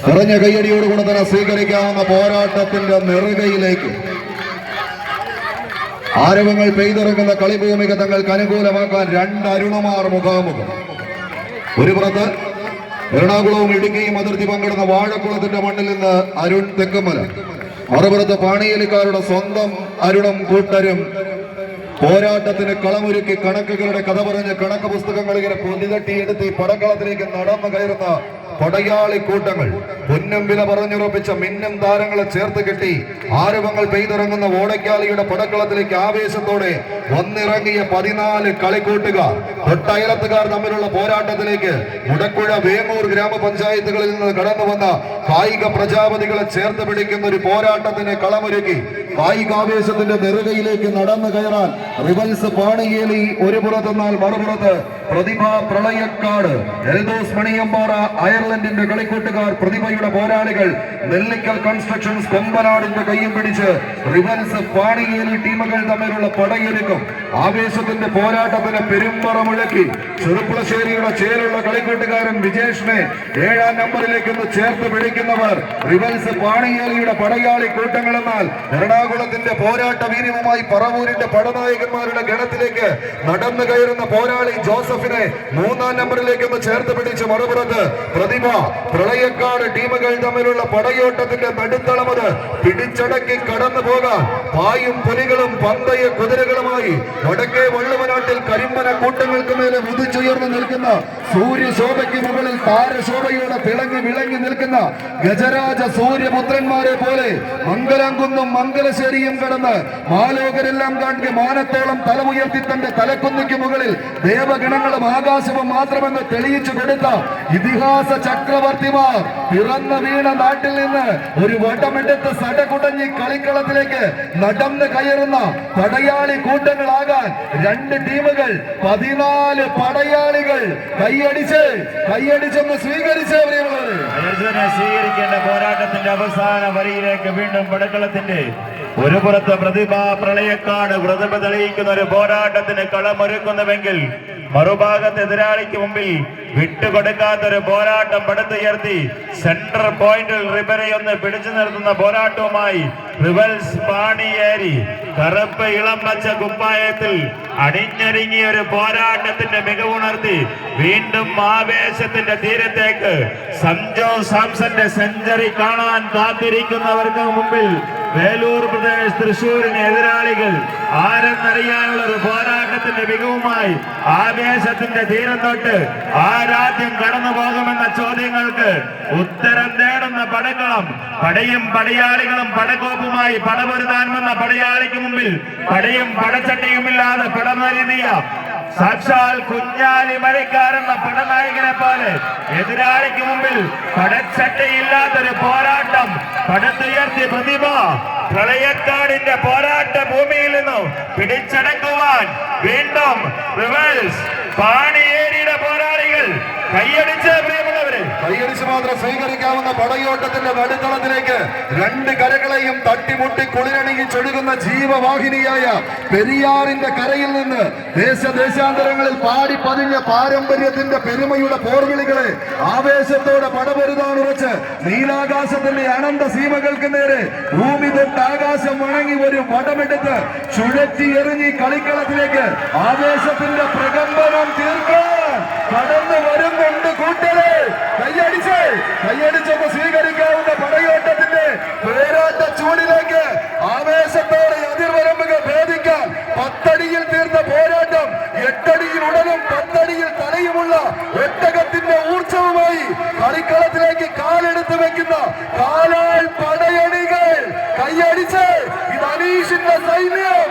കുറഞ്ഞ കയ്യടിയോടുകൂടെ തന്നെ സ്വീകരിക്കാവുന്ന പോരാട്ടത്തിന്റെ നെറുകയിലേക്ക് ആരവങ്ങൾ പെയ്തിറങ്ങുന്ന കളിഭൂമിക തങ്ങൾക്ക് അനുകൂലമാക്കാൻ രണ്ട് അരുണമാർ മുഖാമുഖം. ഒരു പുറത്ത് എറണാകുളവും ഇടുക്കിയും അതിർത്തി പങ്കിടുന്ന വാഴക്കുളത്തിന്റെ മണ്ണിൽ നിന്ന് അരുൺ തെക്കുമല, മറുപുറത്ത് പാണിയേലിക്കാരുടെ സ്വന്തം അരുണും കൂട്ടരും പോരാട്ടത്തിന് കളമൊരുക്കി കണക്കുകളുടെ കഥ പറഞ്ഞ് കണക്ക് പുസ്തകങ്ങൾ ഇങ്ങനെ പൊതിതട്ടിയെടുത്ത് ഈ പടക്കളത്തിലേക്ക് നടന്നു കയറുന്ന പടയാളി കൂട്ടങ്ങൾ. പൊന്നും വില പറഞ്ഞുറപ്പിച്ച മിന്നും താരങ്ങളെ ചേർത്ത് കെട്ടി ആരവങ്ങൾ പെയ്തിറങ്ങുന്ന ഓടക്കാലിയുടെ പടക്കളത്തിലേക്ക് ആവേശത്തോടെ വന്നിറങ്ങിയ 14 കളിക്കൂട്ടുകാർ, തൊട്ടയലത്തുകാർ തമ്മിലുള്ള പോരാട്ടത്തിലേക്ക് മുടക്കുഴ വേങ്ങൂർ ഗ്രാമപഞ്ചായത്തുകളിൽ നിന്ന് കടന്നു വന്ന കായിക പ്രജാപതികളെ ചേർത്ത് പിടിക്കുന്ന ഒരു പോരാട്ടത്തിന് കളമൊരുക്കി കായികാവേശത്തിന്റെ നെറുകയിലേക്ക് നടന്നു കയറാൻ റിവൽസ് പാണിയേലി ഒരു പുറത്തെന്നാൽ മറുപുറത്ത് പ്രതിഭ പ്രളയക്കാട്, എൽദോസ് മണിയമ്പാറ അയർലൻഡിന്റെ കളിക്കൂട്ടുകാർ, പ്രതിഭയുടെ പോരാളികൾ നെല്ലിക്കൽ കൺസ്ട്രക്ഷൻസ് കൊമ്പനാടിന്റെ കയ്യും പിടിച്ച് റിവൽസ് പാണിയേലി ടീമുകൾ തമ്മിലുള്ള പടയൊരുക്കം. ആവേശത്തിന്റെ പോരാട്ടത്തിന് പെരുമ്പറ മുഴക്കി ചെറുപ്പുളശ്ശേരിയുടെ ചേലുള്ള കളിക്കൂട്ടുകാരൻ വിജേഷിനെ 7ാം നമ്പറിലേക്ക് ചേർത്ത് പിടിക്കുന്നവർ റിവൽസ് പാണിയേലിയുടെ പടയാളി കൂട്ടങ്ങളെന്നാൽ എറണാകുളത്തിന്റെ പോരാട്ട വീര്യവുമായി പറവൂരിന്റെ പടനായകന്മാരുടെ ഗണത്തിലേക്ക് നടന്നു കയറുന്ന പോരാളി ജോസഫിനെ 3ാം നമ്പറിലേക്ക് ചേർത്ത് പിടിച്ച് മറുപുറത്ത് പ്രതിഭ പ്രളയക്കാട് ടീമുകൾ തമ്മിലുള്ള പടയോട്ടത്തിന്റെ നടുത്തളമത് പിടിച്ചടക്കി കടന്നു പോകാൻ പായും പുലികളും പന്തയ കുതിരകളുമായി വടക്കേ വള്ളുവനാട്ടിൽ കരിമ്പന കൂട്ടങ്ങൾക്ക് മേലെ ഉദിച്ചുയർന്നു നിൽക്കുന്ന സൂര്യശോഭയ്ക്ക് മുകളിൽ താരശോഭയോടെ തിളങ്ങി വിളങ്ങി നിൽക്കുന്ന ഗജരാജ സൂര്യപുത്രന്മാരെ പോലെ മംഗലാംകുന്നും മംഗലശ്ശേരിയും കടന്ന് മാലോകരെല്ലാം കാണുക മാനത്തോളം തല ഉയർത്തി തന്റെ തലക്കുന്നിക്ക് മുകളിൽ ദേവഗണങ്ങളും ആകാശവും മാത്രമെന്ന് തെളിയിച്ചു കൊടുത്ത ഇതിഹാസ ചക്രവർത്തിമാർ പിറന്ന വീണ നാട്ടിൽ നിന്ന് ഒരു വടമെടുത്ത് സടകുടഞ്ഞി കളിക്കളത്തിലേക്ക് നടന്ന് കയറുന്ന പടയാളി കൂട്ടങ്ങളാകാൻ രണ്ട് ടീമുകൾ 14 പടയാളികൾ കൈയടിച്ചെന്ന് സ്വീകരിക്കേണ്ട പോരാട്ടത്തിന്റെ അവസാന വരിയിലേക്ക് വീണ്ടും പടക്കളത്തിന്റെ ഒരു പുറത്ത് പ്രതിഭ പ്രളയക്കാട് പ്രതിഭ തെളിയിക്കുന്ന ഒരു പോരാട്ടത്തിന് കളമൊരുക്കുന്നുവെങ്കിൽ മറുഭാഗത്ത് എതിരാളിക്ക് മുമ്പിൽ വിട്ടുകൊടുക്കാത്തൊരു പോരാട്ടം പടുത്തുയർത്തി സെൻട്രൽ പോയിന്റിൽ റിബനെയൊന്ന് പിടിച്ചു നിർത്തുന്ന പോരാട്ടവുമായി റിവൽസ് പാണിയേരി കറുപ്പ് ഇളം പച്ച കുപ്പായത്തിൽ അണിഞ്ഞൊരുങ്ങിയ ഒരു പോരാട്ടത്തിന്റെ മികവുണർത്തി വീണ്ടും ആവേശത്തിന്റെ തീരത്തേക്ക് സഞ്ജു സാംസന്റെ സെഞ്ചുറി കാണാൻ കാത്തിരിക്കുന്നവർക്ക് മുമ്പിൽ വേലൂർ പ്രദേശ് തൃശൂരിന് എതിരാളികൾ ആരെന്നറിയാനുള്ള ഒരു പോരാട്ടത്തിന്റെ മികവുമായി ആവേശത്തിന്റെ തീരം തൊട്ട് ആരാധ്യം കടന്നു പോകുമെന്ന ചോദ്യങ്ങൾക്ക് ഉത്തരം നേടുന്ന പടക്കളം പടയും പടയാളികളും പടക്കോപ്പുമായി പടപൊരുതാൻ വന്ന പടയാളിക്ക് മുമ്പിൽ പടയും പടച്ചട്ടയുമില്ലാതെ പടമരുതിയ സാക്ഷാൽ കുഞ്ഞാലി മരക്കാരെന്ന പടനായകനെ പോലെ എതിരാളിക്ക് മുമ്പിൽ പടച്ചട്ടയില്ലാത്തൊരു പോരാട്ടം പടുത്തുയർത്തിയ പ്രതിഭ പ്രളയക്കാടിന്റെ പോരാട്ട ഭൂമിയിൽ നിന്നും പിടിച്ചടക്കുവാൻ വീണ്ടും റിവൽസ് പാണിയേരിയുടെ പോരാളികൾ കൈയടിച്ച് മാത്രം സ്വീകരിക്കാവുന്ന പടയോട്ടത്തിന്റെ നടുത്തളത്തിലേക്ക് രണ്ട് കരകളെയും തട്ടിമുട്ടി കുളിരണിയിച്ചൊഴുകുന്ന ജീവവാഹിനിയായ പെരിയാറിന്റെ കരയിൽ നിന്ന് ദേശാന്തരങ്ങളിൽ പാടി പതിഞ്ഞ പാരമ്പര്യത്തിന്റെ പെരുമയുടെ പോർവിളികളെ ആവേശത്തോടെ പടപൊരുതാൻ ഉറച്ച് നീലാകാശത്തിന്റെ അനന്ത സീമകൾക്ക് നേരെ ഭൂമി തൊട്ട് ആകാശം വണങ്ങി ഒരു വടമെടുത്ത് ചുഴറ്റി എറിഞ്ഞി കളിക്കളത്തിലേക്ക് ആവേശത്തിന്റെ പ്രകമ്പനം തീർക്കാൻ കടന്നു വരുന്നുണ്ട് കൂട്ടരെ. കൈയടിച്ചൊന്ന് സ്വീകരിക്കാവുന്ന പടയോട്ടത്തിന്റെ പോരാട്ട ചൂടിലേക്ക് ആവേശത്തോടെ അതിർവരമ്പുകൾ ഭേദിക്കാൻ 10 അടിയിൽ തീർന്ന പോരാട്ടം 8 അടിയിൽ ഉടലും 10 അടിയിൽ തലയുമുള്ള ഒട്ടകത്തിന്റെ ഊർജവുമായി കളിക്കളത്തിലേക്ക് കാലെടുത്ത് വെക്കുന്ന കാലാൾ പടയണികൾ കൈയടിച്ച് ഇത് അനീഷിന്റെ സൈന്യം